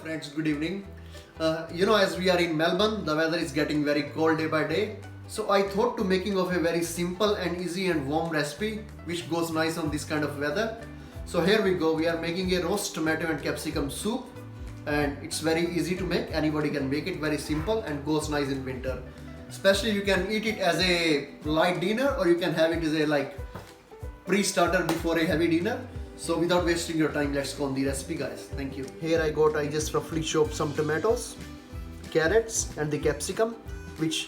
friends, good evening. As we are in Melbourne, the weather is getting very cold day by day. So I thought to making of a very simple and easy and warm recipe which goes nice on this kind of weather. So here we go. We are making a roast tomato and capsicum soup, and it's very easy to make. Anybody can make it. Very simple and goes nice in winter. Especially you can eat it as a light dinner, or you can have it as a pre-starter before a heavy dinner. So without wasting your time, let's go on the recipe, guys. Thank you. Here I just roughly chopped some tomatoes, carrots and the capsicum,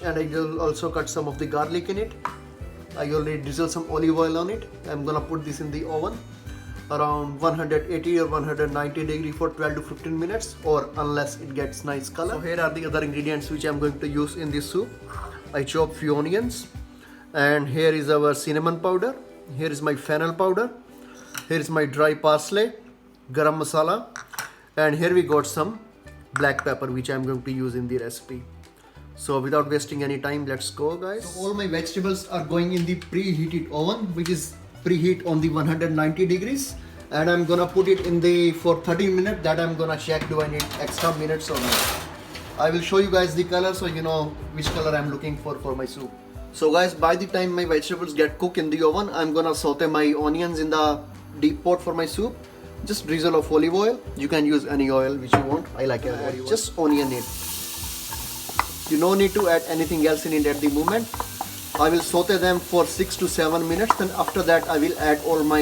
and I will also cut some of the garlic in it. I already drizzled some olive oil on it. I'm gonna put this in the oven around 180 or 190 degree for 12 to 15 minutes, or unless it gets nice color. So here are the other ingredients which I'm going to use in this soup. I chopped few onions, and here is our cinnamon powder. Here is my fennel powder. Here is my dry parsley, garam masala, and here we got some black pepper which I'm going to use in the recipe. So without wasting any time, let's go, guys. So all my vegetables are going in the preheated oven, which is preheat on the 190 degrees, and I'm gonna put it in the for 30 minutes. That I'm gonna check do I need extra minutes or not. I will show you guys the color so you know which color I'm looking for my soup. So guys, by the time my vegetables get cooked in the oven, I'm gonna saute my onions in the deep pot for my soup. Just drizzle of olive oil. You can use any oil which you want. I like olive oil. Just onion it. You no need to add anything else in it at the moment. I will saute them for 6 to 7 minutes. Then after that I will add all my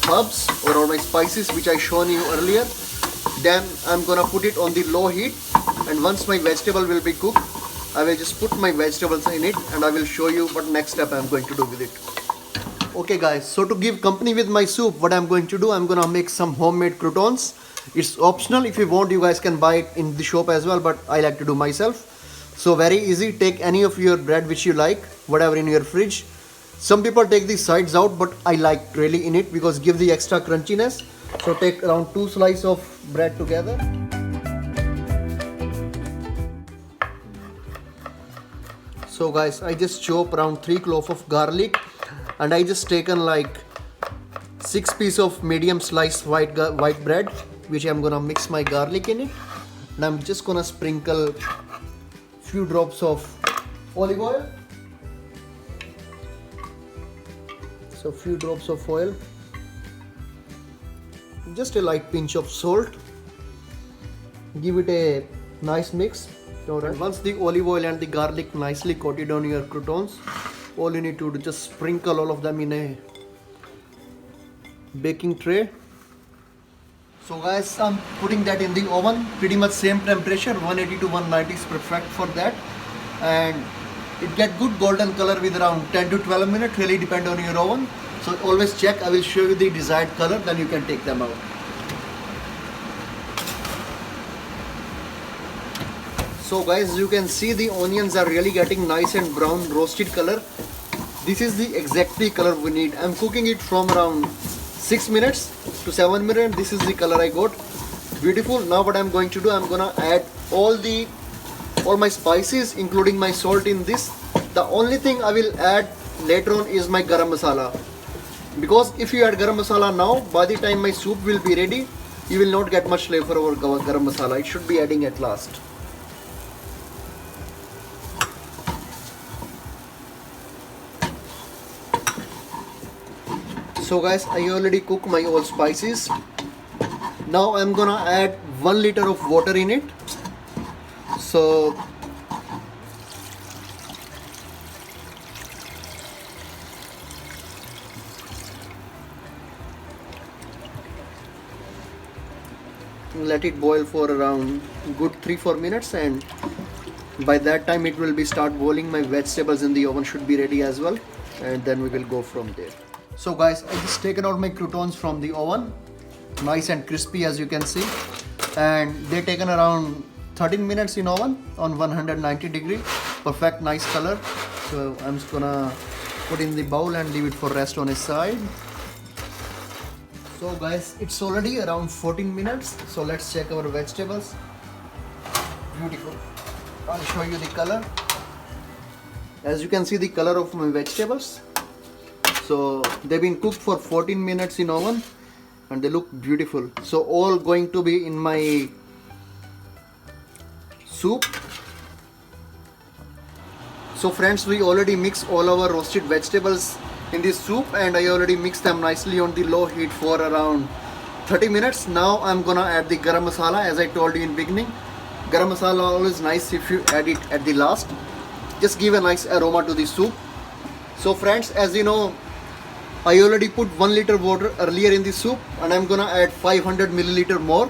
herbs or all my spices which I shown you earlier. Then I'm gonna put it on the low heat, and once my vegetable will be cooked, I will just put my vegetables in it, and I will show you what next step I'm going to do with it. Okay guys, so to give company with my soup, what I'm going to do, I'm gonna make some homemade croutons. It's optional. If you want, you guys can buy it in the shop as well, but I like to do myself. So very easy. Take any of your bread which you like, whatever in your fridge. Some people take the sides out, but I like really in it because give the extra crunchiness. So take around 2 slices of bread together. So guys, I just chop around 3 cloves of garlic, and I just taken like 6 pieces of medium sliced white bread, which I'm gonna mix my garlic in it, and I'm just gonna sprinkle few drops of olive oil. So few drops of oil, just a light pinch of salt. Give it a nice mix. Alright. Once the olive oil and the garlic nicely coated on your croutons, all you need to do just sprinkle all of them in a baking tray. So guys, I'm putting that in the oven, pretty much same temperature, 180 to 190 is perfect for that, and it get good golden color with around 10 to 12 minutes, really depend on your oven. So always check. I will show you the desired color, then you can take them out. So guys, you can see the onions are really getting nice and brown roasted color. This is the exactly color we need. I'm cooking it from around 6 minutes to 7 minutes. This is the color I got. Beautiful. Now what I'm going to do, I'm gonna add all my spices, including my salt in this. The only thing I will add later on is my garam masala, because if you add garam masala now, by the time my soup will be ready, you will not get much flavor over garam masala. It should be adding at last. So guys, I already cooked my all spices. Now I'm gonna add 1 liter of water in it. So let it boil for around good 3-4 minutes, and by that time it will be start boiling. My vegetables in the oven should be ready as well, and then we will go from there. So guys, I just taken out my croutons from the oven, nice and crispy as you can see, and they taken around 13 minutes in oven on 190 degree, perfect nice color. So I'm just gonna put in the bowl and leave it for rest on its side. So guys, it's already around 14 minutes, so let's check our vegetables. Beautiful. I'll show you the color. As you can see the color of my vegetables. So they've been cooked for 14 minutes in oven, and they look beautiful. So all going to be in my soup. So friends, we already mix all our roasted vegetables in this soup, and I already mixed them nicely on the low heat for around 30 minutes. Now I'm gonna add the garam masala. As I told you in beginning, garam masala always nice if you add it at the last. Just give a nice aroma to the soup. So friends, as you know, I already put 1 liter water earlier in the soup, and I'm gonna add 500 milliliter more.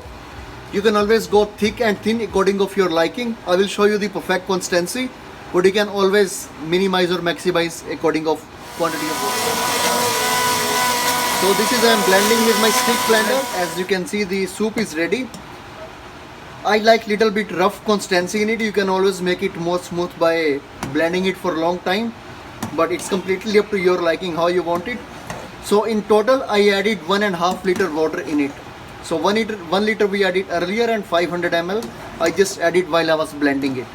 You can always go thick and thin according of your liking. I will show you the perfect consistency, but you can always minimize or maximize according of quantity of water. So this is, I am blending with my stick blender. As you can see, the soup is ready. I like little bit rough consistency in it. You can always make it more smooth by blending it for a long time, but it's completely up to your liking how you want it. So in total I added 1.5 liter water in it. So 1 liter we added earlier, and 500 ml I just added while I was blending it.